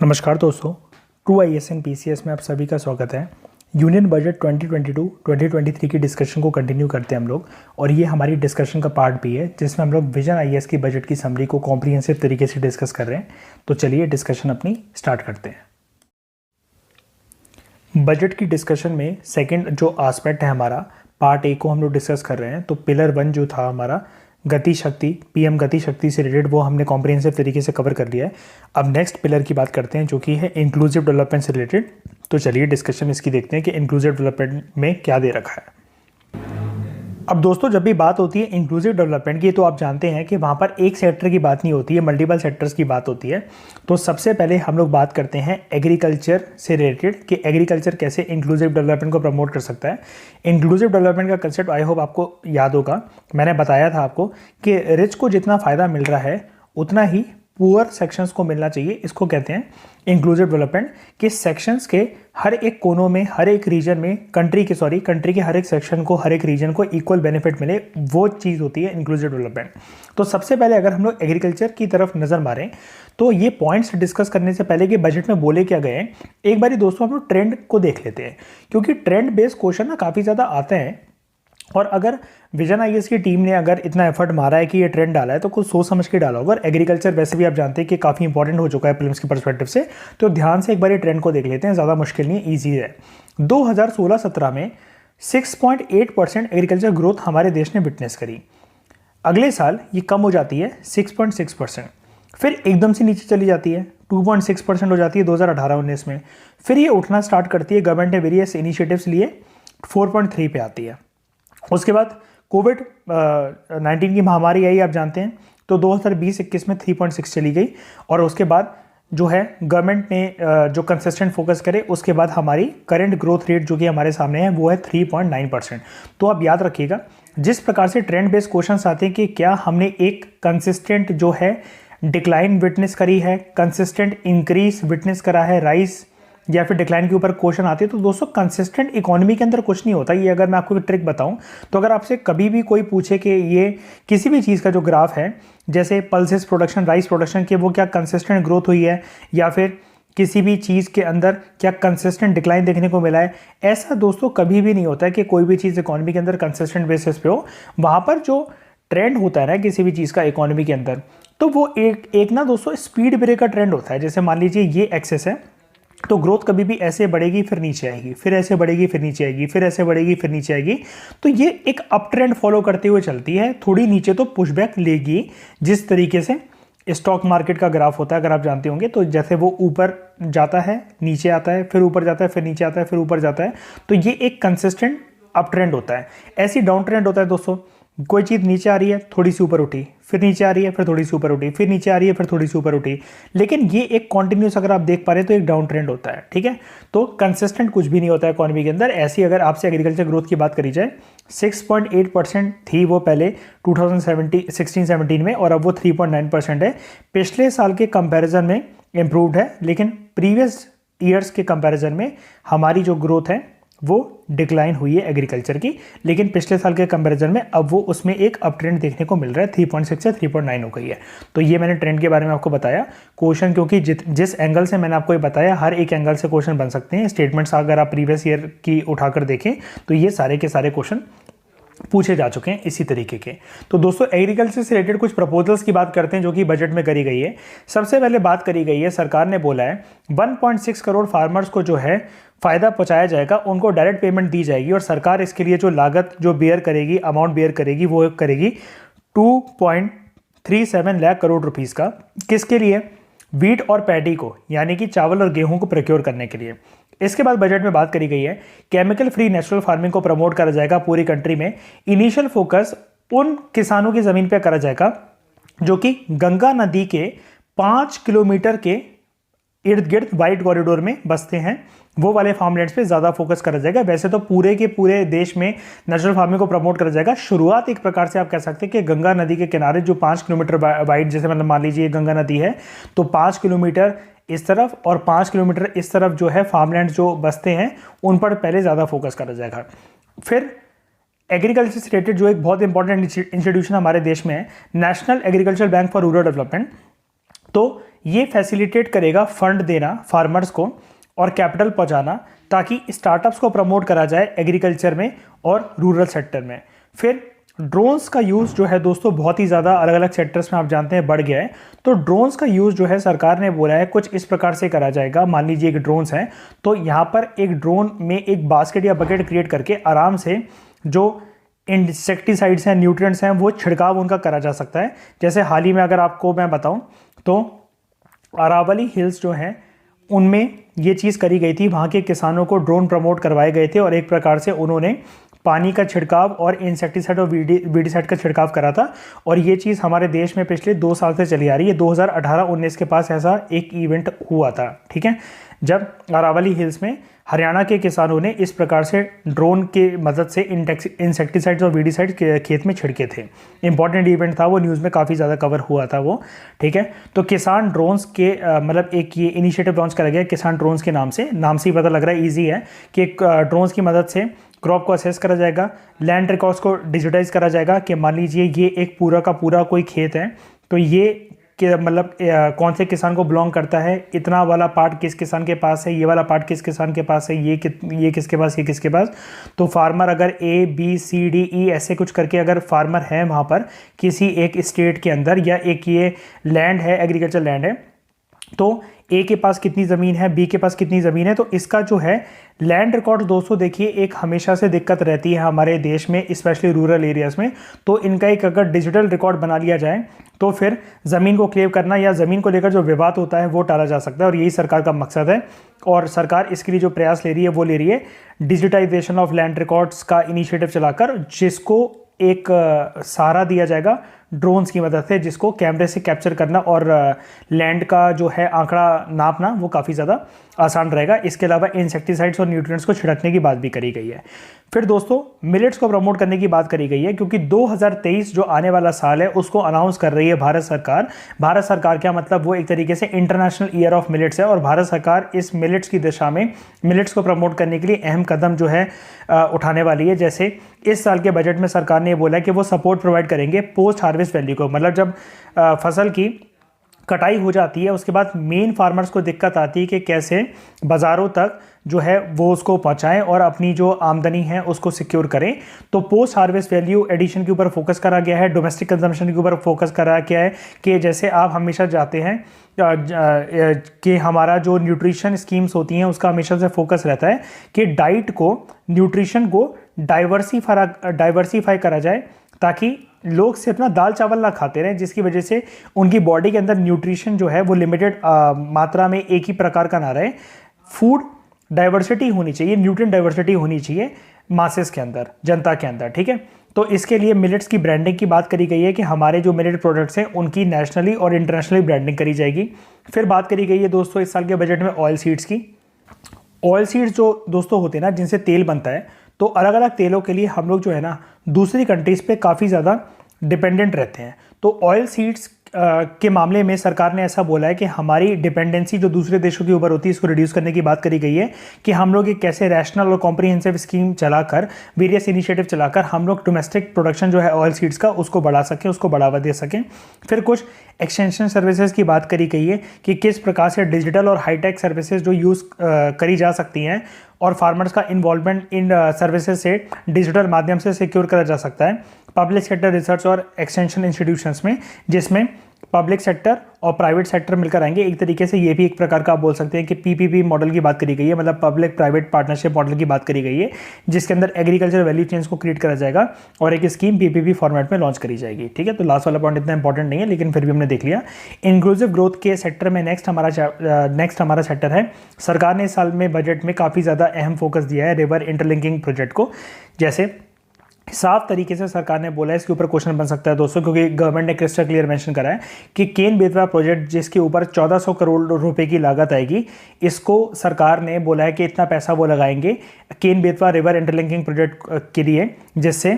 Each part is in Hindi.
नमस्कार दोस्तों, ट्रू IAS एंड PCS में आप सभी का स्वागत है। यूनियन बजट 2022-2023 की डिस्कशन को कंटिन्यू करते हैं हम लोग, और ये हमारी डिस्कशन का पार्ट भी है जिसमें हम लोग विजन IAS की बजट की समरी को कॉम्प्रिहेंसिव तरीके से डिस्कस कर रहे हैं। तो चलिए डिस्कशन अपनी स्टार्ट करते हैं। बजट की डिस्कशन में सेकेंड जो आस्पेक्ट है हमारा पार्ट ए को हम लोग डिस्कस कर रहे हैं। तो पिलर 1 जो था हमारा गति शक्ति, PM गति शक्ति से रिलेटेड, वो हमने कॉम्प्रिहेंसिव तरीके से कवर कर लिया है। अब नेक्स्ट पिलर की बात करते हैं जो कि है इंक्लूसिव डेवलपमेंट से रिलेटेड। तो चलिए डिस्कशन इसकी देखते हैं कि इंक्लूसिव डेवलपमेंट में क्या दे रखा है। अब दोस्तों, जब भी बात होती है इंक्लूसिव डेवलपमेंट की, तो आप जानते हैं कि वहाँ पर एक सेक्टर की बात नहीं होती है, मल्टीपल सेक्टर्स की बात होती है। तो सबसे पहले हम लोग बात करते हैं एग्रीकल्चर से रिलेटेड कि एग्रीकल्चर कैसे इंक्लूसिव डेवलपमेंट को प्रमोट कर सकता है। इंक्लूसिव डेवलपमेंट का कंसेप्ट आई होप आपको याद होगा। मैंने बताया था आपको कि रिच को जितना फ़ायदा मिल रहा है उतना ही पुअर सेक्शंस को मिलना चाहिए। इसको कहते हैं इंक्लूसिव डेवलपमेंट, कि सेक्शंस के हर एक कोनों में, हर एक रीजन में, कंट्री के हर एक सेक्शन को, हर एक रीजन को इक्वल बेनिफिट मिले, वो चीज़ होती है इंक्लूसिव डेवलपमेंट। तो सबसे पहले अगर हम लोग एग्रीकल्चर की तरफ नज़र मारें तो ये पॉइंट्स डिस्कस करने से पहले कि बजट में बोले क्या गए हैं, एक बारी दोस्तों हम लोग ट्रेंड को देख लेते हैं, क्योंकि ट्रेंड बेस्ड क्वेश्चन ना काफ़ी ज़्यादा आते हैं। और अगर विजन IAS की टीम ने अगर इतना एफर्ट मारा है कि ये ट्रेंड डाला है तो कुछ सोच समझ के डाला होगा। और एग्रीकल्चर वैसे भी आप जानते हैं कि काफ़ी इंपॉर्टेंट हो चुका है प्रीलिम्स के पर्सपेक्टिव से। तो ध्यान से एक बार ये ट्रेंड को देख लेते हैं, ज़्यादा मुश्किल नहीं, ईजी है। 2016-17 में 6.8% एग्रीकल्चर ग्रोथ हमारे देश ने विटनेस करी। अगले साल ये कम हो जाती है 6.6%, फिर एकदम से नीचे चली जाती है, 2.6% हो जाती है 2018-19 में। फिर ये उठना स्टार्ट करती है, गवर्नमेंट ने वेरियस इनिशिएटिव्स लिए 4.3 पे आती है। उसके बाद कोविड-19 की महामारी आई, आप जानते हैं, तो 2020-21 में 3.6 चली गई। और उसके बाद जो है गवर्नमेंट ने जो कंसिस्टेंट फोकस करे, उसके बाद हमारी करंट ग्रोथ रेट जो कि हमारे सामने है वो है 3.9%। तो आप याद रखिएगा, जिस प्रकार से ट्रेंड बेस्ड क्वेश्चंस आते हैं कि क्या हमने एक कंसिस्टेंट जो है डिक्लाइन विटनेस करी है, कंसिस्टेंट इंक्रीज विटनेस करा है, राइज या फिर डिक्लाइन के ऊपर क्वेश्चन आते हैं। तो दोस्तों, कंसिस्टेंट इकोनॉमी के अंदर कुछ नहीं होता। ये अगर मैं आपको एक ट्रिक बताऊं, तो अगर आपसे कभी भी कोई पूछे कि ये किसी भी चीज़ का जो ग्राफ है, जैसे पल्सेस प्रोडक्शन, राइस प्रोडक्शन के, वो क्या कंसिस्टेंट ग्रोथ हुई है या फिर किसी भी चीज़ के अंदर क्या कंसिस्टेंट डिक्लाइन देखने को मिला है, ऐसा दोस्तों कभी भी नहीं होता है कि कोई भी चीज़ इकोनॉमी के अंदर कंसिस्टेंट बेसिस पे हो। वहाँ पर जो ट्रेंड होता है ना किसी भी चीज़ का इकोनॉमी के अंदर, तो वो एक ना दोस्तों स्पीड ब्रेक का ट्रेंड होता है। जैसे मान लीजिए ये एक्सेस है, तो ग्रोथ कभी भी ऐसे बढ़ेगी फिर नीचे आएगी, फिर ऐसे बढ़ेगी फिर नीचे आएगी, फिर ऐसे बढ़ेगी फिर नीचे आएगी। तो ये एक अप ट्रेंड फॉलो करते हुए चलती है, थोड़ी नीचे तो पुशबैक लेगी। जिस तरीके से स्टॉक मार्केट का ग्राफ होता है, अगर आप जानते होंगे, तो जैसे वो ऊपर जाता है, नीचे आता है, फिर ऊपर जाता है, फिर नीचे आता है, फिर ऊपर जाता है, तो ये एक कंसिस्टेंट अप ट्रेंड होता है। ऐसी डाउन ट्रेंड होता है दोस्तों, कोई चीज़ नीचे आ रही है, थोड़ी सी ऊपर उठी, फिर नीचे आ रही है, फिर थोड़ी सी ऊपर उठी, फिर नीचे आ रही है, फिर थोड़ी सी ऊपर उठी। लेकिन ये एक कॉन्टिन्यूस अगर आप देख पा रहे हैं तो एक डाउन ट्रेंड होता है, ठीक है। तो कंसिस्टेंट कुछ भी नहीं होता है इकोनॉमी के अंदर। ऐसी अगर आपसे एग्रीकल्चर ग्रोथ की बात करी जाए, 6.8% थी वो पहले 2016-17 में, और अब वो 3.9% है। पिछले साल के कंपैरिजन में इम्प्रूव्ड है, लेकिन प्रीवियस ईयर्स के कंपैरिजन में हमारी जो ग्रोथ है वो डिक्लाइन हुई है एग्रीकल्चर की। लेकिन पिछले साल के कंपैरिजन में अब वो उसमें एक अप ट्रेंड देखने को मिल रहा है, 3.6 से 3.9 हो गई है। तो ये मैंने ट्रेंड के बारे में आपको बताया। क्वेश्चन क्योंकि जिस एंगल से मैंने आपको ये बताया, हर एक एंगल से क्वेश्चन बन सकते हैं। स्टेटमेंट्स अगर आप प्रीवियस ईयर की उठाकर देखें तो ये सारे के सारे क्वेश्चन पूछे जा चुके हैं इसी तरीके के। तो दोस्तों, एग्रीकल्चर से रिलेटेड कुछ प्रपोजल्स की बात करते हैं जो कि बजट में करी गई है। सबसे पहले बात करी गई है, सरकार ने बोला है 1.6 करोड़ फार्मर्स को जो है फ़ायदा पहुंचाया जाएगा, उनको डायरेक्ट पेमेंट दी जाएगी, और सरकार इसके लिए जो लागत जो बेयर करेगी, अमाउंट बेयर करेगी, वो करेगी 2.37 लाख करोड़ रुपीज़ का। किसके लिए? वीट और पैडी को, यानी कि चावल और गेहूं को प्रोक्योर करने के लिए। इसके बाद बजट में बात करी गई है केमिकल फ्री नेचुरल फार्मिंग को प्रमोट करा जाएगा पूरी कंट्री में। इनिशियल फोकस उन किसानों की ज़मीन पर करा जाएगा जो कि गंगा नदी के 5 किलोमीटर के इर्द गिर्द वाइट कॉरिडोर में बसते हैं, वो वाले फार्मलैंड्स पे ज़्यादा फोकस करा जाएगा। वैसे तो पूरे के पूरे देश में नेचुरल फार्मिंग को प्रमोट करा जाएगा। शुरुआत एक प्रकार से आप कह सकते हैं कि गंगा नदी के किनारे जो 5 किलोमीटर वाइड, जैसे मतलब मान लीजिए गंगा नदी है, तो 5 किलोमीटर इस तरफ और 5 किलोमीटर इस तरफ जो है फार्मलैंड जो बसते हैं, उन पर पहले ज़्यादा फोकस करा जाएगा। फिर एग्रीकल्चर से रिलेटेड जो एक बहुत इंपॉर्टेंट इंस्टीट्यूशन हमारे देश में है, national agriculture bank for rural development, तो ये फैसिलिटेट करेगा फंड देना फार्मर्स को और कैपिटल पहुंचाना, ताकि स्टार्टअप्स को प्रमोट करा जाए एग्रीकल्चर में और रूरल सेक्टर में। फिर ड्रोन्स का यूज़ जो है दोस्तों बहुत ही ज़्यादा अलग अलग सेक्टर्स में आप जानते हैं बढ़ गया है। तो ड्रोन्स का यूज़ जो है सरकार ने बोला है कुछ इस प्रकार से करा जाएगा। मान लीजिए एक ड्रोन्स है, तो यहाँ पर एक ड्रोन में एक बास्केट या बकेट क्रिएट करके आराम से जो इंसेक्टिसाइड्स हैं, न्यूट्रिएंट्स हैं, वो छिड़काव उनका करा जा सकता है। जैसे हाल ही में अगर आपको मैं बताऊं तो अरावली हिल्स जो हैं उनमें ये चीज़ करी गई थी। वहाँ के किसानों को ड्रोन प्रमोट करवाए गए थे और एक प्रकार से उन्होंने पानी का छिड़काव और इंसेक्टिसाइड और वीडीसाइड का छिड़काव करा था। और ये चीज़ हमारे देश में पिछले 2 साल से चली आ रही है। 2018-19 के पास ऐसा एक इवेंट हुआ था, ठीक है, जब अरावली हिल्स में हरियाणा के किसानों ने इस प्रकार से ड्रोन के मदद से इंसेक्टिसाइड्स और वीडीसाइड खेत में छिड़के थे। इंपॉर्टेंट इवेंट था वो, न्यूज़ में काफ़ी ज़्यादा कवर हुआ था वो, ठीक है। तो किसान ड्रोन्स के मतलब एक ये इनिशिएटिव लॉन्च करा गया किसान ड्रोन्स के नाम से ही पता लग रहा है ईजी है कि ड्रोन्स की मदद से क्रॉप को असेस करा जाएगा, लैंड रिकॉर्ड्स को डिजिटाइज करा जाएगा कि मान लीजिए ये एक पूरा का पूरा कोई खेत है, तो ये कि मतलब कौन से किसान को बिलोंग करता है, इतना वाला पार्ट किस किसान के पास है, ये वाला पार्ट किस किसान के पास है, ये किसके पास, ये किसके पास। तो फार्मर अगर ABCDE ऐसे कुछ करके अगर फार्मर है वहाँ पर किसी एक स्टेट के अंदर, या एक ये लैंड है, एग्रीकल्चर लैंड है, तो A के पास कितनी ज़मीन है, B के पास कितनी ज़मीन है, तो इसका जो है लैंड रिकॉर्ड दोस्तों देखिए एक हमेशा से दिक्कत रहती है हमारे देश में, स्पेशली रूरल एरियाज़ में। तो इनका एक अगर डिजिटल रिकॉर्ड बना लिया जाए तो फिर ज़मीन को क्लेम करना या ज़मीन को लेकर जो विवाद होता है वो टाला जा सकता है। और यही सरकार का मकसद है और सरकार इसके लिए जो प्रयास ले रही है वो ले रही है डिजिटाइजेशन ऑफ लैंड रिकॉर्ड्स का इनिशिएटिव चलाकर, जिसको एक सहारा दिया जाएगा ड्रोन्स की मदद से, जिसको कैमरे से कैप्चर करना और लैंड का जो है आंकड़ा नापना वो काफ़ी ज़्यादा आसान रहेगा। इसके अलावा इंसेक्टिसाइड्स और न्यूट्रिएंट्स को छिड़कने की बात भी करी गई है। फिर दोस्तों मिलेट्स को प्रमोट करने की बात करी गई है, क्योंकि 2023 जो आने वाला साल है उसको अनाउंस कर रही है भारत सरकार। भारत सरकार क्या मतलब, वो एक तरीके से इंटरनेशनल ईयर ऑफ मिलेट्स है और भारत सरकार इस मिलेट्स की दिशा में मिलेट्स को प्रमोट करने के लिए अहम कदम जो है उठाने वाली है। जैसे इस साल के बजट में सरकार ने बोला है कि वो सपोर्ट प्रोवाइड करेंगे पोस्ट हार्वेस्ट वैल्यू को, मतलब जब फसल की कटाई हो जाती है उसके बाद मेन फार्मर्स को दिक्कत आती है कि कैसे बाज़ारों तक जो है वो उसको पहुंचाएं और अपनी जो आमदनी है उसको सिक्योर करें। तो पोस्ट हार्वेस्ट वैल्यू एडिशन के ऊपर फोकस करा गया है, डोमेस्टिक कंजम्पशन के ऊपर फोकस करा गया है कि जैसे आप हमेशा जाते हैं कि हमारा जो न्यूट्रिशन स्कीम्स होती हैं उसका हमेशा से फोकस रहता है कि डाइट को, न्यूट्रिशन को डाइवर्सीफाई करा जाए, ताकि लोग सिर्फ ना दाल चावल ना खाते रहें, जिसकी वजह से उनकी बॉडी के अंदर न्यूट्रिशन जो है वो लिमिटेड मात्रा में एक ही प्रकार का ना रहे। फूड डाइवर्सिटी होनी चाहिए, न्यूट्रिएंट डाइवर्सिटी होनी चाहिए मासेस के अंदर, जनता के अंदर, ठीक है। तो इसके लिए मिलेट्स की ब्रांडिंग की बात करी गई है कि हमारे जो मिलेट प्रोडक्ट्स हैं उनकी नेशनली और इंटरनेशनली ब्रांडिंग करी जाएगी। फिर बात करी गई है दोस्तों इस साल के बजट में ऑयल सीड्स की। ऑयल सीड्स जो दोस्तों होते हैं ना, जिनसे तेल बनता है, तो अलग अलग तेलों के लिए हम लोग जो है ना दूसरी कंट्रीज़ पे काफ़ी ज़्यादा डिपेंडेंट रहते हैं। तो ऑयल सीड्स के मामले में सरकार ने ऐसा बोला है कि हमारी डिपेंडेंसी जो दूसरे देशों के ऊपर होती है इसको रिड्यूस करने की बात करी गई है कि हम लोग एक कैसे रैशनल और कॉम्प्रिहेंसिव स्कीम चलाकर, वेरियस इनिशिएटिव चलाकर हम लोग डोमेस्टिक प्रोडक्शन जो है ऑयल सीड्स का उसको बढ़ा सकें, उसको बढ़ावा दे सकें। फिर कुछ एक्सटेंशन सर्विसेज की बात करी गई है कि किस प्रकार से डिजिटल और हाईटेक सर्विसेज जो यूज़ करी जा सकती हैं और फार्मर्स का इन्वॉल्वमेंट इन सर्विसेज से डिजिटल माध्यम से सिक्योर करा जा सकता है पब्लिक सेक्टर रिसर्च और एक्सटेंशन इंस्टीट्यूशंस में, जिसमें पब्लिक सेक्टर और प्राइवेट सेक्टर मिलकर आएंगे। एक तरीके से ये भी एक प्रकार का आप बोल सकते हैं कि PPP मॉडल की बात करी गई है, मतलब पब्लिक प्राइवेट पार्टनरशिप मॉडल की बात करी गई है, जिसके अंदर एग्रीकल्चर वैल्यू चेन्स को क्रिएट करा जाएगा और एक स्कीम PPP फॉर्मेट में लॉन्च करी जाएगी, ठीक है। तो लास्ट वाला पॉइंट इतना इंपॉर्टेंट नहीं है, लेकिन फिर भी हमने देख लिया। इंक्लूसिव ग्रोथ के सेक्टर में नेक्स्ट हमारा सेक्टर है। सरकार ने इस साल में बजट में काफ़ी ज़्यादा अहम फोकस दिया है रिवर इंटरलिंकिंग प्रोजेक्ट को। जैसे साफ तरीके से सरकार ने बोला है, इसके ऊपर क्वेश्चन बन सकता है दोस्तों, क्योंकि गवर्नमेंट ने क्रिस्टल क्लियर मेंशन करा है कि केन बेतवा प्रोजेक्ट जिसके ऊपर 1400 करोड़ रुपए की लागत आएगी, इसको सरकार ने बोला है कि इतना पैसा वो लगाएंगे Ken Betwa river interlinking project के लिए, जिससे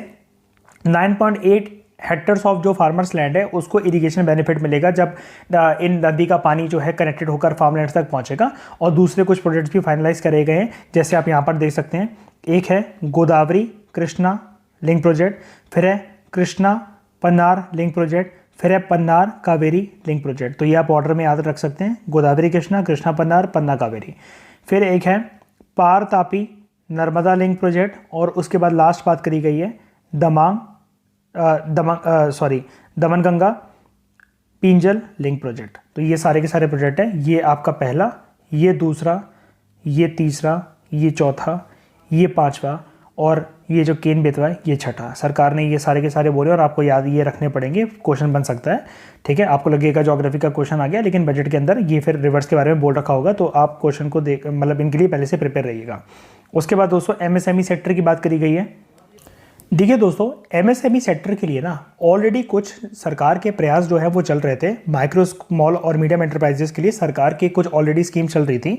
9.8 हेक्टर्स ऑफ जो फार्मर्स लैंड है उसको इरिगेशन बेनिफिट मिलेगा जब इन नदी का पानी जो है कनेक्टेड होकर फार्मलैंड तक पहुंचेगा। और दूसरे कुछ प्रोजेक्ट्स भी फाइनलाइज करे गए हैं, जैसे आप यहाँ पर देख सकते हैं। एक है गोदावरी कृष्णा लिंक प्रोजेक्ट, फिर है कृष्णा पन्नार लिंक प्रोजेक्ट, फिर है पन्नार कावेरी लिंक प्रोजेक्ट, तो ये आप ऑर्डर में याद रख सकते हैं, गोदावरी कृष्णा, कृष्णा पन्नार, पन्ना कावेरी। फिर एक है पार तापी नर्मदा लिंक प्रोजेक्ट, और उसके बाद लास्ट बात करी गई है दमनगंगा पिंजल लिंक प्रोजेक्ट। तो ये सारे के सारे प्रोजेक्ट हैं, ये आपका पहला, ये दूसरा, ये तीसरा, ये चौथा, ये पांचवा, और ये जो केन बेतवा है ये छठा। सरकार ने ये सारे के सारे बोले और आपको याद ये रखने पड़ेंगे, क्वेश्चन बन सकता है, ठीक है। आपको लगेगा ज्योग्राफी का क्वेश्चन आ गया, लेकिन बजट के अंदर ये फिर रिवर्स के बारे में बोल रखा होगा, तो आप क्वेश्चन को देख मतलब इनके लिए पहले से प्रिपेयर रहिएगा। उसके बाद दोस्तों एमएसएमई सेक्टर की बात करी गई है। देखिए दोस्तों, एमएसएमई सेक्टर के लिए ना ऑलरेडी कुछ सरकार के प्रयास जो है वो चल रहे थे। माइक्रो स्मॉल और मीडियम एंटरप्राइजेस के लिए सरकार के कुछ ऑलरेडी स्कीम चल रही थी।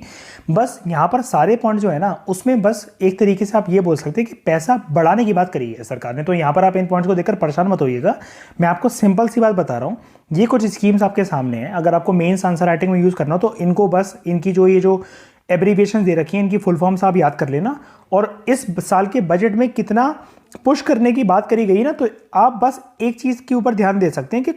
बस यहाँ पर सारे पॉइंट जो है ना, उसमें बस एक तरीके से आप ये बोल सकते हैं कि पैसा बढ़ाने की बात करी है सरकार ने। तो यहाँ पर आप इन पॉइंट्स को देखकर परेशान मत होइएगा, मैं आपको सिंपल सी बात बता रहा हूँ। ये कुछ स्कीम्स आपके सामने हैं, अगर आपको मेन्स आंसर राइटिंग में यूज़ करना हो तो इनको बस इनकी जो ये जो एब्रीविएशन दे रखी है इनकी फुल फॉर्म्स आप याद कर लेना। और इस साल के बजट में कितना पुश करने की बात करी गई ना, तो आप बस एक चीज़ के ऊपर ध्यान दे सकते हैं कि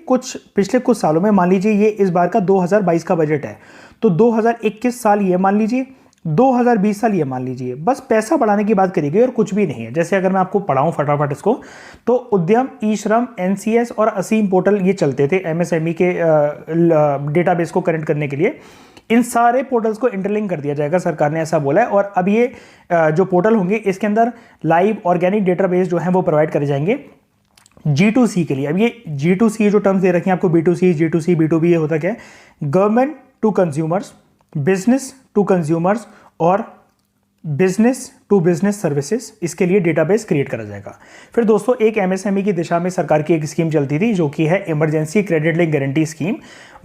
पिछले कुछ सालों में, मान लीजिए ये इस बार का 2022 का बजट है, तो 2021 साल ये मान लीजिए, 2020 साल ये मान लीजिए, बस पैसा बढ़ाने की बात करी गई और कुछ भी नहीं है। जैसे अगर मैं आपको पढ़ाऊं फटाफट इसको, तो उद्यम, ई श्रम, एनसीएस और असीम पोर्टल ये चलते थे एमएसएमई के डेटाबेस को कनेक्ट करने के लिए। इन सारे पोर्टल्स को इंटरलिंक कर दिया जाएगा, सरकार ने ऐसा बोला है। और अब ये जो पोर्टल होंगे इसके अंदर लाइव ऑर्गेनिक डेटाबेस जो है वो प्रोवाइड करे जाएंगे G2C के लिए। अब ये G2C जो टर्म्स दे रखे हैं आपको, B2C, G2C, B2B, ये होता क्या है? Government to consumers, business to consumers और बिजनेस टू बिजनेस सर्विसेज, इसके लिए डेटाबेस क्रिएट करा जाएगा। फिर दोस्तों एक एमएसएमई की दिशा में सरकार की एक स्कीम चलती थी जो कि है emergency credit link guarantee scheme.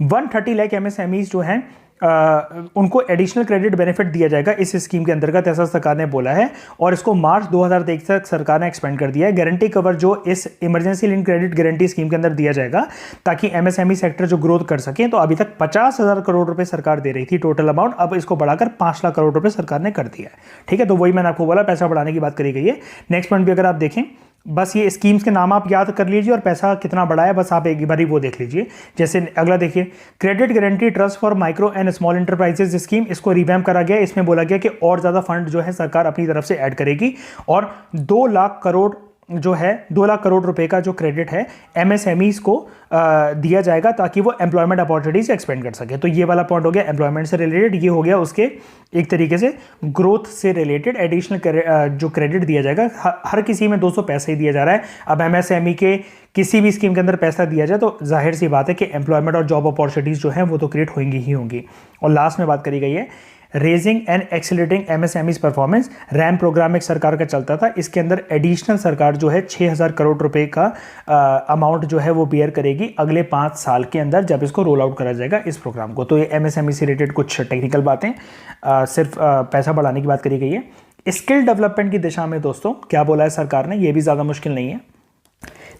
130 lakh MSMEs जो हैं उनको एडिशनल क्रेडिट बेनिफिट दिया जाएगा इस स्कीम के अंतर्गत, ऐसा सरकार ने बोला है। और इसको मार्च 2023 तक सरकार ने एक्सपेंड कर दिया है। गारंटी कवर जो इस emergency link credit guarantee scheme के अंदर दिया जाएगा ताकि एमएसएमई सेक्टर जो ग्रोथ कर सके। तो अभी तक 50,000 करोड़ रुपए सरकार दे रही थी टोटल अमाउंट, अब इसको बढ़ाकर 5 लाख करोड़ रुपए सरकार ने कर दिया है, ठीक है। तो वही मैंने आपको बोला, पैसा बढ़ाने की बात करी गई है। नेक्स्ट पॉइंट भी अगर आप देखें, बस ये स्कीम्स के नाम आप याद कर लीजिए और पैसा कितना बढ़ा है बस आप एक बार ही वो देख लीजिए। जैसे अगला देखिए, credit guarantee trust for micro and small enterprises scheme, इसको रिवैम्प करा गया। इसमें बोला गया कि और ज़्यादा फंड जो है सरकार अपनी तरफ से ऐड करेगी और 2 लाख करोड़ जो है 2 लाख करोड़ रुपए का जो क्रेडिट है एमएसएमईज को दिया जाएगा ताकि वो एम्प्लॉयमेंट अपॉर्चुनिटीज एक्सपेंड कर सके। तो ये वाला पॉइंट हो गया एम्प्लॉयमेंट से रिलेटेड, ये हो गया उसके एक तरीके से ग्रोथ से रिलेटेड एडिशनल जो क्रेडिट दिया जाएगा। हर किसी में 200 पैसे ही दिया जा रहा है। अब एमएसएमई के किसी भी स्कीम के अंदर पैसा दिया जाए तो जाहिर सी बात है कि एम्प्लॉयमेंट और जॉब अपॉर्चुनिटीज जो है वो तो क्रिएट होंगी ही होंगी। और लास्ट में बात करी गई है raising and accelerating MSMEs performance, RAM programme एक सरकार का चलता था। इसके अंदर एडिशनल सरकार जो है 6,000 करोड़ रुपए का अमाउंट जो है वो बियर करेगी अगले 5 साल के अंदर जब इसको रोल आउट करा जाएगा इस प्रोग्राम को। तो ये एमएसएमई से रिलेटेड कुछ टेक्निकल बातें, सिर्फ पैसा बढ़ाने की बात करी गई है। स्किल डेवलपमेंट की दिशा में दोस्तों क्या बोला है सरकार ने, ये भी ज़्यादा मुश्किल नहीं है।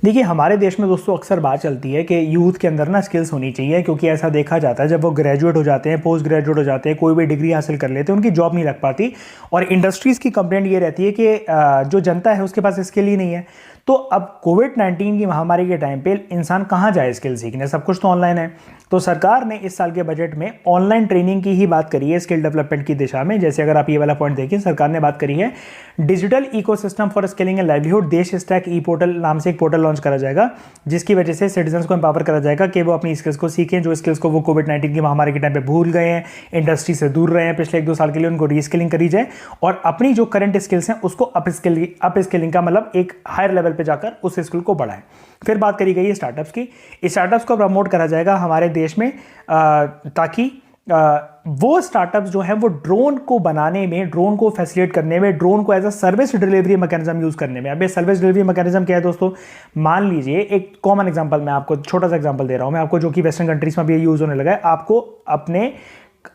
देखिए हमारे देश में दोस्तों अक्सर बात चलती है कि यूथ के अंदर ना स्किल्स होनी चाहिए, क्योंकि ऐसा देखा जाता है जब वो ग्रेजुएट हो जाते हैं, पोस्ट ग्रेजुएट हो जाते हैं, कोई भी डिग्री हासिल कर लेते हैं, उनकी जॉब नहीं लग पाती। और इंडस्ट्रीज़ की कंप्लेंट ये रहती है कि जो जनता है उसके पास स्किल ही नहीं है। तो अब कोविड-19 की महामारी के टाइम पे इंसान कहाँ जाए स्किल सीखने, सब कुछ तो ऑनलाइन है। तो सरकार ने इस साल के बजट में ऑनलाइन ट्रेनिंग की ही बात करी है स्किल डेवलपमेंट की दिशा में। जैसे अगर आप ये वाला पॉइंट देखिए, सरकार ने बात करी है digital ecosystem for skilling and livelihood, देश स्टैक ई पोर्टल नाम से एक पोर्टल लॉन्च करा जाएगा, जिसकी वजह से सिटीजन्स को एम्पावर करा जाएगा कि वो अपनी स्किल्स को सीखें, जो स्किल्स को वो कोविड-19 की महामारी के टाइम पे भूल गए हैं, इंडस्ट्री से दूर रहे हैं पिछले 1-2 साल के लिए, उनको रीस्किलिंग करी जाए और अपनी जो करंट स्किल्स हैं उसको अप स्किलिंग का मतलब एक हायर लेवल पे जाकर उस स्किल को बढ़ाएं। फिर बात करी गई है स्टार्टअप्स की। स्टार्टअप्स को प्रमोट करा जाएगा हमारे देश में ताकि वो स्टार्टअप्स जो हैं वो ड्रोन को बनाने में, ड्रोन को फैसिलिटेट करने में, ड्रोन को as a service delivery mechanism use करने में। अब ये सर्विस डिलीवरी मैकेनिज्म क्या है दोस्तों, मान लीजिए एक कॉमन एग्जांपल, मैं आपको छोटा सा एग्जांपल दे रहा हूं मैं आपको, जो कि वेस्टर्न कंट्रीज में भी यूज होने लगा है। आपको अपने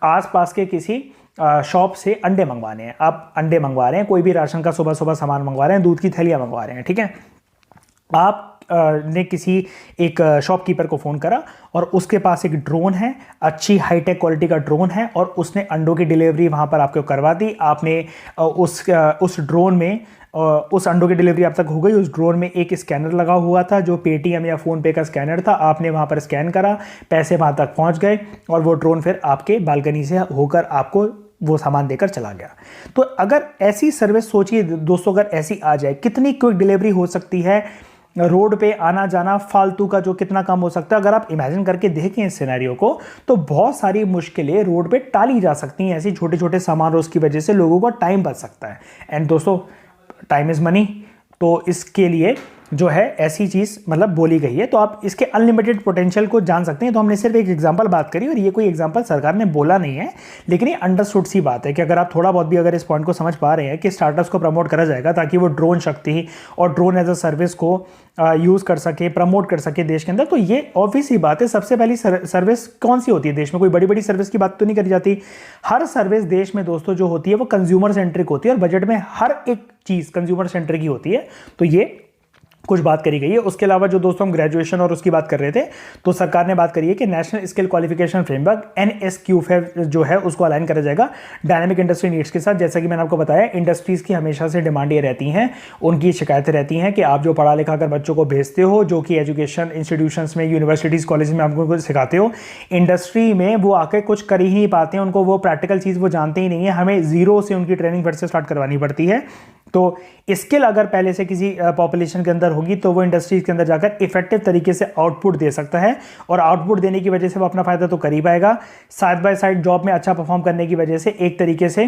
आसपास के किसी शॉप से अंडे मंगवाने हैं, आप अंडे मंगवा रहे हैं, कोई भी राशन का सुबह सुबह सामान मंगवा रहे हैं, दूध की थैलियां मंगवा रहे हैं, ठीक है। आप ने किसी एक शॉपकीपर को फ़ोन करा और उसके पास एक ड्रोन है, अच्छी हाईटेक क्वालिटी का ड्रोन है, और उसने अंडों की डिलीवरी वहाँ पर आपको करवा दी। आपने उस ड्रोन में उस अंडों की डिलीवरी आप तक हो गई। उस ड्रोन में एक स्कैनर लगा हुआ था जो पेटीएम या फ़ोनपे का स्कैनर था। आपने वहाँ पर स्कैन करा, पैसे वहाँ तक पहुँच गए और वो ड्रोन फिर आपके बालकनी से होकर आपको वो सामान देकर चला गया। तो अगर ऐसी सर्विस सोचिए दोस्तों, अगर ऐसी आ जाए, कितनी क्विक डिलीवरी हो सकती है, रोड पे आना जाना फालतू का जो कितना कम हो सकता है। अगर आप इमेजिन करके देखें इस सिनेरियो को, तो बहुत सारी मुश्किलें रोड पे टाली जा सकती हैं। ऐसी छोटे छोटे सामान की वजह से लोगों का टाइम बच सकता है। एंड दोस्तों, टाइम इज़ मनी, तो इसके लिए जो है ऐसी चीज़ मतलब बोली गई है, तो आप इसके अनलिमिटेड पोटेंशियल को जान सकते हैं। तो हमने सिर्फ एक एग्जांपल बात करी, और ये कोई एग्जांपल सरकार ने बोला नहीं है, लेकिन ये अंडरस्टूड सी बात है कि अगर आप थोड़ा बहुत भी अगर इस पॉइंट को समझ पा रहे हैं कि स्टार्टअप्स को प्रमोट करा जाएगा ताकि वो ड्रोन शक्ति और ड्रोन एज अ सर्विस को यूज़ कर सके, प्रमोट कर सके देश के अंदर, तो ये ऑब्वियस ही बात है। सबसे पहली सर्विस कौन सी होती है देश में? कोई बड़ी बड़ी सर्विस की बात तो नहीं करी जाती। हर सर्विस देश में दोस्तों जो होती है वो कंज्यूमर सेंट्रिक होती है, और बजट में हर एक चीज़ कंज्यूमर सेंट्रिक ही होती है। तो ये कुछ बात करी गई है। उसके अलावा जो दोस्तों हम ग्रेजुएशन और उसकी बात कर रहे थे, तो सरकार ने बात करी है कि national skill qualification framework NSQ जो है उसको अलाइन करा जाएगा डायनामिक इंडस्ट्री नीड्स के साथ। जैसा कि मैंने आपको बताया, इंडस्ट्रीज़ की हमेशा से डिमांड ये रहती हैं, उनकी शिकायतें रहती हैं कि आप जो पढ़ा लिखा कर बच्चों को भेजते हो, जो कि एजुकेशन इंस्टीट्यूशंस में, यूनिवर्सिटीज़, कॉलेज में आपको कुछ सिखाते हो, इंडस्ट्री में वो आके कुछ कर ही नहीं पाते हैं, उनको वो प्रैक्टिकल चीज़ वो जानते ही नहीं है। हमें ज़ीरो से उनकी ट्रेनिंग फिर से स्टार्ट करवानी पड़ती है। तो स्किल अगर पहले से किसी पॉपुलेशन के अंदर होगी तो वो इंडस्ट्रीज के अंदर जाकर इफेक्टिव तरीके से आउटपुट दे सकता है, और आउटपुट देने की वजह से वो अपना फायदा तो कर ही पाएगा, साइड बाय साइड जॉब में अच्छा परफॉर्म करने की वजह से एक तरीके से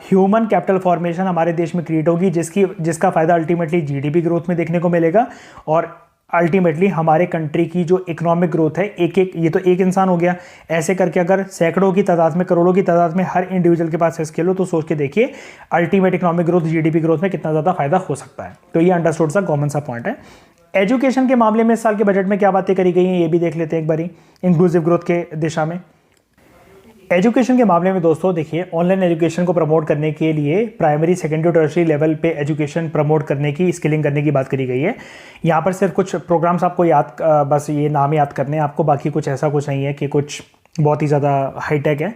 ह्यूमन कैपिटल फॉर्मेशन हमारे देश में क्रिएट होगी, जिसका फायदा अल्टीमेटली GDP ग्रोथ में देखने को मिलेगा, और अल्टीमेटली हमारे कंट्री की जो इकोनॉमिक ग्रोथ है, ये तो एक इंसान हो गया, ऐसे करके अगर सैकड़ों की तादाद में, करोड़ों की तादाद में हर इंडिविजुअल के पास स्किल हो, तो सोच के देखिए ultimate economic growth, GDP growth में कितना ज़्यादा फायदा हो सकता है। तो ये अंडरस्टूड सा कॉमन सा पॉइंट है। एजुकेशन के मामले में इस साल के बजट में क्या बातें करी गई हैं, ये भी देख लेते हैं एक बारी, इंक्लूसिव ग्रोथ के दिशा में। एजुकेशन के मामले में दोस्तों देखिए, ऑनलाइन एजुकेशन को प्रमोट करने के लिए प्राइमरी, सेकेंडरी, टर्शियरी लेवल पे एजुकेशन प्रमोट करने की, स्किलिंग करने की बात करी गई है। यहाँ पर सिर्फ कुछ प्रोग्राम्स आपको बस ये नाम याद करने हैं आपको, बाकी कुछ ऐसा कुछ नहीं है कि कुछ बहुत ही ज़्यादा हाईटेक है।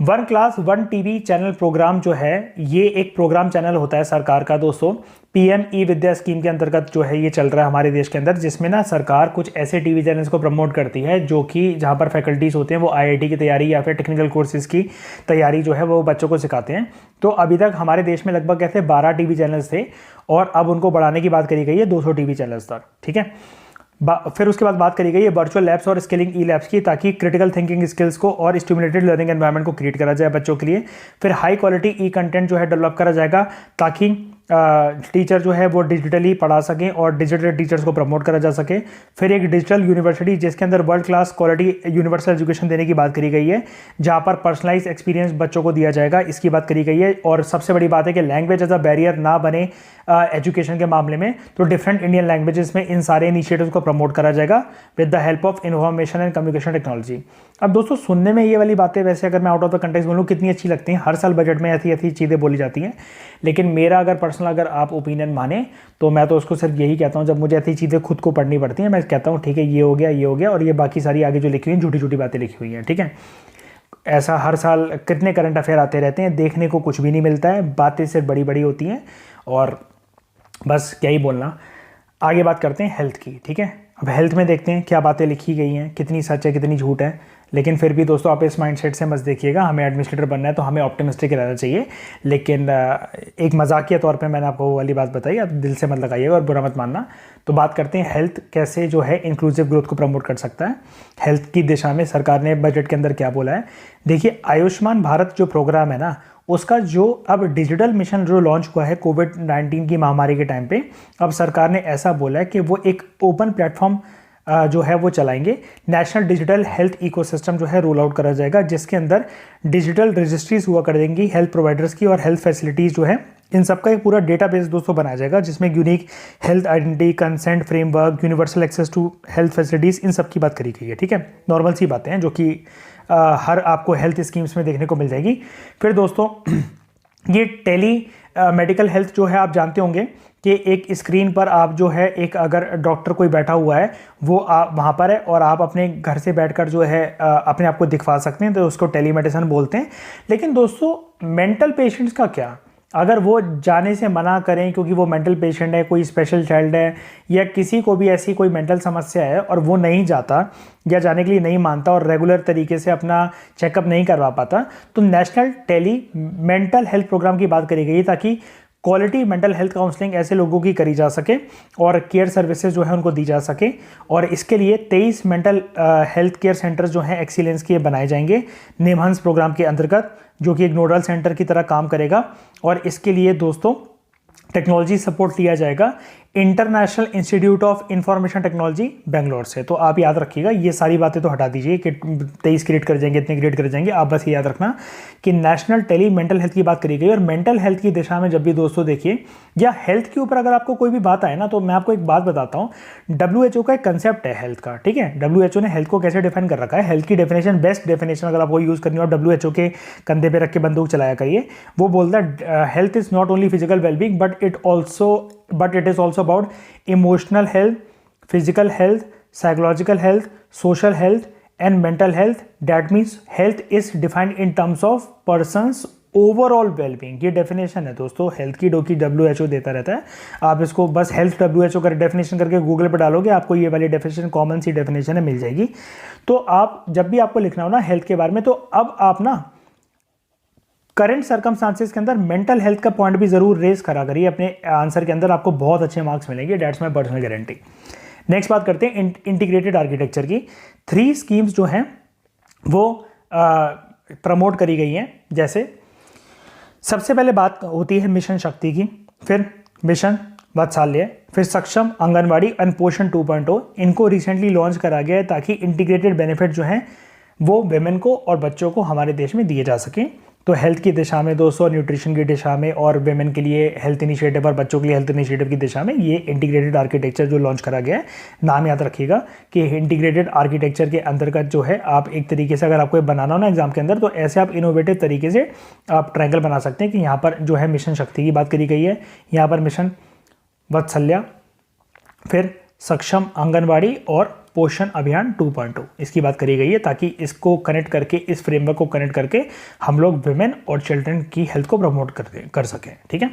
1 क्लास 1 TV चैनल प्रोग्राम जो है, ये एक प्रोग्राम चैनल होता है सरकार का दोस्तों, PM E-विद्या स्कीम के अंतर्गत जो है ये चल रहा है हमारे देश के अंदर, जिसमें ना सरकार कुछ ऐसे TV चैनल्स को प्रमोट करती है जो कि जहाँ पर फैकल्टीज़ होते हैं वो IIT की तैयारी या फिर टेक्निकल कोर्सेज की तैयारी जो है वो बच्चों को सिखाते हैं। तो अभी तक हमारे देश में लगभग ऐसे 12 TV चैनल्स थे, और अब उनको बढ़ाने की बात करी गई है 200 TV चैनल्स तक, ठीक है। फिर उसके बाद बात करी गई है वर्चुअल लैब्स और स्किलिंग ई-लैब्स की, ताकि क्रिटिकल थिंकिंग स्किल्स को और स्टिमुलेटेड लर्निंग एनवायरनमेंट को क्रिएट करा जाए बच्चों के लिए। फिर हाई क्वालिटी कंटेंट जो है डेवलप करा जाएगा, ताकि टीचर जो है वो डिजिटली पढ़ा सकें और डिजिटल टीचर्स को प्रमोट करा जा सके। फिर एक डिजिटल यूनिवर्सिटी जिसके अंदर world class quality universal education देने की बात करी गई है, जहाँ पर पर्सनलाइज एक्सपीरियंस बच्चों को दिया जाएगा, इसकी बात करी गई है। और सबसे बड़ी बात है कि लैंग्वेज एज अ बैरियर ना बने एजुकेशन के मामले में, तो डिफरेंट इंडियन लैंग्वेजेस में इन सारे इनिशिएटिव्स को प्रमोट करा जाएगा with the help of information and communication technology. अब दोस्तों सुनने में ये वाली बातें, वैसे अगर मैं आउट ऑफ द कंटेक्स्ट बोलूँ, कितनी अच्छी लगती हैं, हर साल बजट में ऐसी ऐसी चीज़ें बोली जाती हैं, लेकिन मेरा अगर पर्सनल अगर आप ओपिनियन माने तो मैं तो उसको सिर्फ यही कहता हूँ, जब मुझे ऐसी चीज़ें खुद को पढ़नी पड़ती हैं, मैं कहता हूँ ठीक है ये हो गया, और ये बाकी सारी आगे जो लिखी हुई हैं झूठी झूठी बातें लिखी हुई हैं, ठीक है। ऐसा हर साल कितने करंट अफेयर आते रहते हैं, देखने को कुछ भी नहीं मिलता है, बातें सिर्फ बड़ी बड़ी होती हैं, और बस क्या ही बोलना। आगे बात करते हैं हेल्थ की, ठीक है। अब हेल्थ में देखते हैं क्या बातें लिखी गई हैं, कितनी सच है कितनी झूठ है, लेकिन फिर भी दोस्तों आप इस माइंडसेट से मत देखिएगा, हमें एडमिनिस्ट्रेटर बनना है तो हमें ऑप्टिमिस्टिक रहना चाहिए। लेकिन एक मजाकिया तौर पे मैंने आपको वो वाली बात बताई, आप दिल से मत लगाइएगा और बुरा मत मानना। तो बात करते हैं हेल्थ कैसे जो है इंक्लूसिव ग्रोथ को प्रमोट कर सकता है। हेल्थ की दिशा में सरकार ने बजट के अंदर क्या बोला है, देखिए आयुष्मान भारत जो प्रोग्राम है ना, उसका जो अब डिजिटल मिशन जो लॉन्च हुआ है कोविड-19 की महामारी के टाइम पे, अब सरकार ने ऐसा बोला है कि वो एक ओपन प्लेटफॉर्म जो है वो चलाएंगे। नेशनल डिजिटल हेल्थ इकोसिस्टम जो है रोल आउट करा जाएगा, जिसके अंदर डिजिटल रजिस्ट्रीज हुआ कर देंगी हेल्थ प्रोवाइडर्स की, और हेल्थ फैसिलिटीज़ जो है इन सबका एक पूरा डेटाबेस दोस्तों बनाया जाएगा, जिसमें unique health identity, consent framework, universal access to health facilities, इन सब की बात करी गई है, ठीक है। नॉर्मल सी बातें हैं जो कि हर आपको हेल्थ स्कीम्स में देखने को मिल जाएगी। फिर दोस्तों ये टेली मेडिकल हेल्थ जो है आप जानते होंगे कि एक स्क्रीन पर आप जो है एक अगर डॉक्टर कोई बैठा हुआ है वो आप वहाँ पर है और आप अपने घर से बैठकर जो है अपने आप को दिखवा सकते हैं, तो उसको टेलीमेडिसिन बोलते हैं। लेकिन दोस्तों मेंटल पेशेंट्स का क्या, अगर वो जाने से मना करें क्योंकि वो मेंटल पेशेंट है, कोई स्पेशल चाइल्ड है या किसी को भी ऐसी कोई मेंटल समस्या है और वो नहीं जाता या जाने के लिए नहीं मानता और रेगुलर तरीके से अपना चेकअप नहीं करवा पाता, तो national tele mental health programme की बात करी गई ताकि क्वालिटी मेंटल हेल्थ काउंसलिंग ऐसे लोगों की करी जा सके और केयर सर्विसेज जो है उनको दी जा सके। और इसके लिए 23 मेंटल हेल्थ केयर सेंटर्स जो हैं एक्सीलेंस के बनाए जाएंगे निमहंस प्रोग्राम के अंतर्गत, जो कि एक नोडल सेंटर की तरह काम करेगा। और इसके लिए दोस्तों टेक्नोलॉजी सपोर्ट लिया जाएगा international institute of information technology Bangalore से। तो आप याद रखिएगा, ये सारी बातें तो हटा दीजिए कि 23 क्रिएट कर जाएंगे, इतने क्रिएट कर जाएंगे। आप बस ये याद रखना कि नेशनल टेली मेंटल हेल्थ की बात करी गई। और मेंटल हेल्थ की दिशा में जब भी दोस्तों देखिए या हेल्थ के ऊपर अगर आपको कोई भी बात आए ना, तो मैं आपको एक बात बताता हूँ। WHO का एक कंसेप्ट है हेल्थ का, ठीक है। WHO ने हेल्थ को कैसे डिफाइन कर रखा है, हेल्थ की डेफिनेशन, बेस्ट डेफिनेशन अगर आपको यूज़ करनी हो WHO के कंधे पे रख के बंदूक चलाया करिए। वो बोलता है health is not only physical wellbeing but it is also about emotional health, physical health, psychological health, social health and mental health. That means health is defined in terms of persons overall wellbeing. ये डेफिनेशन है दोस्तों हेल्थ की, जो कि WHO देता रहता है। आप इसको बस हेल्थ WHO का डेफिनेशन करके गूगल पर डालोगे, आपको ये वाली डेफिनेशन, कॉमन सी डेफिनेशन है, मिल जाएगी। तो आप जब भी आपको लिखना हो ना हेल्थ के बारे में, तो अब आप ना करंट सर्कमस्टांसेस के अंदर मेंटल हेल्थ का पॉइंट भी जरूर रेज करा करिए अपने आंसर के अंदर, आपको बहुत अच्छे मार्क्स मिलेंगे। That's my personal guarantee. Next बात करते हैं इंटीग्रेटेड आर्किटेक्चर की। 3 स्कीम्स जो हैं वो प्रमोट करी गई हैं। जैसे सबसे पहले बात होती है मिशन शक्ति की, फिर मिशन वात्सल्य, फिर सक्षम आंगनवाड़ी एंड पोषण 2.0। इनको रिसेंटली लॉन्च करा गया है ताकि इंटीग्रेटेड बेनिफिट जो हैं वो वेमेन को और बच्चों को हमारे देश में दिए जा सकें। तो हेल्थ की दिशा में दोस्तों, न्यूट्रिशन की दिशा में और वेमेन के लिए हेल्थ इनिशिएटिव और बच्चों के लिए हेल्थ इनिशिएटिव की दिशा में ये इंटीग्रेटेड आर्किटेक्चर जो लॉन्च करा गया है, नाम याद रखिएगा कि इंटीग्रेटेड आर्किटेक्चर के अंतर्गत जो है आप एक तरीके से अगर आपको ये बनाना हो ना एग्जाम के अंदर, तो ऐसे आप इनोवेटिव तरीके से आप ट्रायंगल बना सकते हैं कि यहाँ पर जो है मिशन शक्ति की बात करी गई है, यहाँ पर मिशन वात्सल्य, फिर सक्षम आंगनवाड़ी और पोषण अभियान 2.0 इसकी बात करी गई है, ताकि इसको कनेक्ट करके, इस फ्रेमवर्क को कनेक्ट करके हम लोग विमेन और चिल्ड्रन की हेल्थ को प्रमोट कर सकें, ठीक है।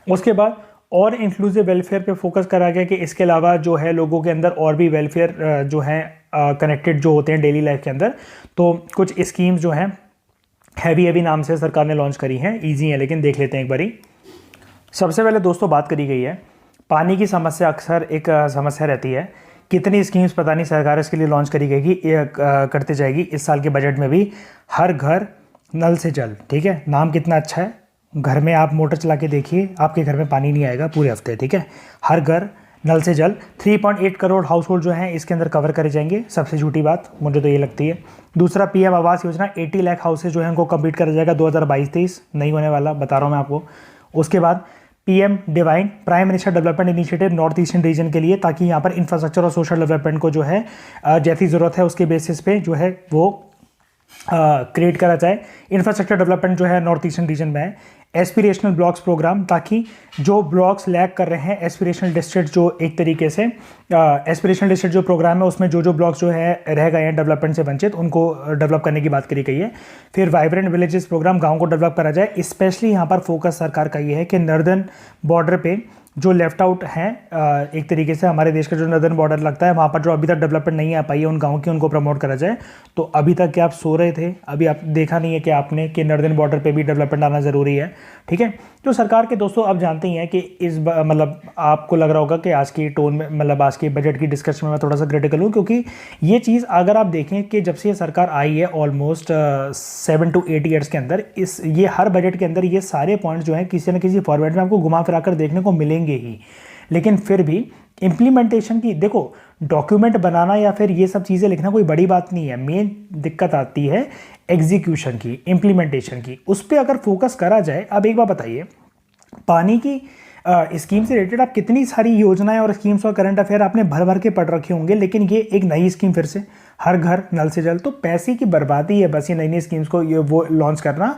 उसके बाद और इंक्लूसिव वेलफेयर पे फोकस करा गया कि इसके अलावा जो है लोगों के अंदर और भी वेलफेयर जो है कनेक्टेड जो होते हैं डेली लाइफ के अंदर। तो कुछ स्कीम्स जो हैं हैवी नाम से सरकार ने लॉन्च करी हैं, ईजी है लेकिन देख लेते हैं एक बारी। सबसे पहले दोस्तों बात करी गई है पानी की समस्या, अक्सर एक समस्या रहती है। कितनी स्कीम्स पता नहीं सरकार इसके लिए लॉन्च करी गई करते जाएगी इस साल के बजट में भी। हर घर नल से जल, ठीक है, नाम कितना अच्छा है। घर में आप मोटर चला के देखिए, आपके घर में पानी नहीं आएगा पूरे हफ्ते, ठीक है। हर घर नल से जल, 3.8 करोड़ हाउस होल्ड जो हैं इसके अंदर कवर करे जाएंगे। सबसे झूठी बात मुझे तो ये लगती है। दूसरा PM आवास योजना, 80 लाख हाउसेज जो है उनको कंप्लीट करा जाएगा 2022-23, नहीं होने वाला, बता रहा हूँ मैं आपको। उसके बाद PM divine, prime minister development initiative north eastern region के लिए, ताकि यहाँ पर इंफ्रास्ट्रक्चर और सोशल डेवलपमेंट को जो है जैसी ज़रूरत है उसके बेसिस पे जो है वो क्रिएट करा जाए। इंफ्रास्ट्रक्चर डेवलपमेंट जो है नॉर्थ ईस्टर्न रीजन में है। एस्पिरेशनल ब्लॉक्स प्रोग्राम, ताकि जो ब्लॉक्स लैग कर रहे हैं, एस्पिरेशनल डिस्ट्रिक्ट जो एक तरीके से एस्पिरेशनल डिस्ट्रिक्ट जो प्रोग्राम है उसमें जो ब्लॉक्स जो है रह गए हैं डेवलपमेंट से वंचित, उनको डेवलप करने की बात करी गई है। फिर वाइब्रेंट विलेजेस प्रोग्राम, गाँव को डेवलप करा जाए। स्पेशली यहाँ पर फोकस सरकार का ये है कि नॉर्दर्न बॉर्डर पे जो लेफ्ट आउट हैं, एक तरीके से हमारे देश का जो नॉर्दर्न बॉर्डर लगता है, वहाँ पर जो अभी तक डेवलपमेंट नहीं आ पाई है उन गाँव की, उनको प्रमोट करा जाए। तो अभी तक क्या आप सो रहे थे, अभी आप देखा नहीं है कि आपने कि नॉर्दर्न बॉर्डर पे भी डेवलपमेंट आना ज़रूरी है, ठीक है। तो सरकार के दोस्तों आप जानते ही हैं कि इस मतलब आपको लग रहा होगा कि आज की टोन में, मतलब आज के बजट की डिस्कशन में मैं थोड़ा सा क्रिटिकल हूँ, क्योंकि ये चीज़ अगर आप देखें कि जब से ये सरकार आई है ऑलमोस्ट 7 to 8 ईयर्स के अंदर, ये हर बजट के अंदर ये सारे पॉइंट्स जो हैं किसी न किसी फॉर्मेट में आपको घुमा फिरा कर देखने को मिलेंगे ही। लेकिन फिर भी इम्प्लीमेंटेशन की, देखो डॉक्यूमेंट बनाना या फिर ये सब चीज़ें लिखना कोई बड़ी बात नहीं है, मेन दिक्कत आती है एग्जीक्यूशन की, इम्प्लीमेंटेशन की। उस पर अगर फोकस करा जाए। अब एक बार बताइए, पानी की स्कीम से रिलेटेड आप कितनी सारी योजनाएं और स्कीम्स और करंट अफेयर आपने भर भर के पढ़ रखे होंगे, लेकिन ये एक नई स्कीम फिर से हर घर नल से जल, तो पैसे की बर्बादी है बस ये नई नई स्कीम्स को ये वो लॉन्च करना।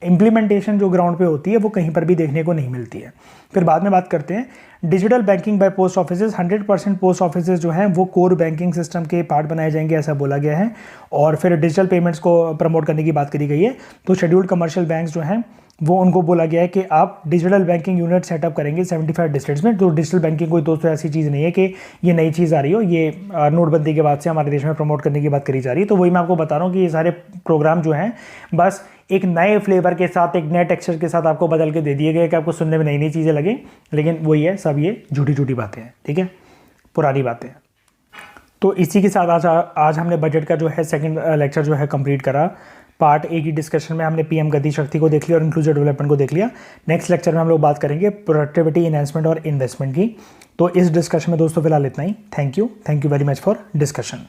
इम्प्लीमेंटेशन जो ग्राउंड पे होती है वो कहीं पर भी देखने को नहीं मिलती है। फिर बाद में बात करते हैं digital banking by post offices. 100% post offices जो हैं वो कोर बैंकिंग सिस्टम के पार्ट बनाए जाएंगे, ऐसा बोला गया है। और फिर डिजिटल पेमेंट्स को प्रमोट करने की बात करी गई है। तो शेड्यूल्ड कमर्शियल बैंक्स जो हैं वो उनको बोला गया है कि आप डिजिटल बैंकिंग यूनिट सेटअप करेंगे 75 डिस्ट्रिक्ट्स में। तो डिजिटल बैंकिंग कोई दोस्तों ऐसी चीज़ नहीं है कि ये नई चीज़ आ रही हो, ये नोटबंदी के बाद से हमारे देश में प्रमोट करने की बात करी जा रही है। तो वही मैं आपको बता रहा हूँ कि ये सारे प्रोग्राम जो हैं बस एक नए फ्लेवर के साथ, एक नए टेक्सचर के साथ आपको बदल के दे दिए गए कि आपको सुनने में नई नई चीज़ें लगे, लेकिन वही है, सब ये झूठी झूठी बातें हैं, ठीक है, पुरानी बातें। तो इसी के साथ आज हमने बजट का जो है सेकंड लेक्चर जो है कंप्लीट करा। पार्ट ए की डिस्कशन में हमने पीएम गति शक्ति को देख लिया और इंक्लूसिव डेवलपमेंट को देख लिया। नेक्स्ट लेक्चर में हम लोग बात करेंगे प्रोडक्टिविटी इनहेंसमेंट और इन्वेस्टमेंट की। तो इस डिस्कशन में दोस्तों फिलहाल इतना ही। Thank you very much for discussion.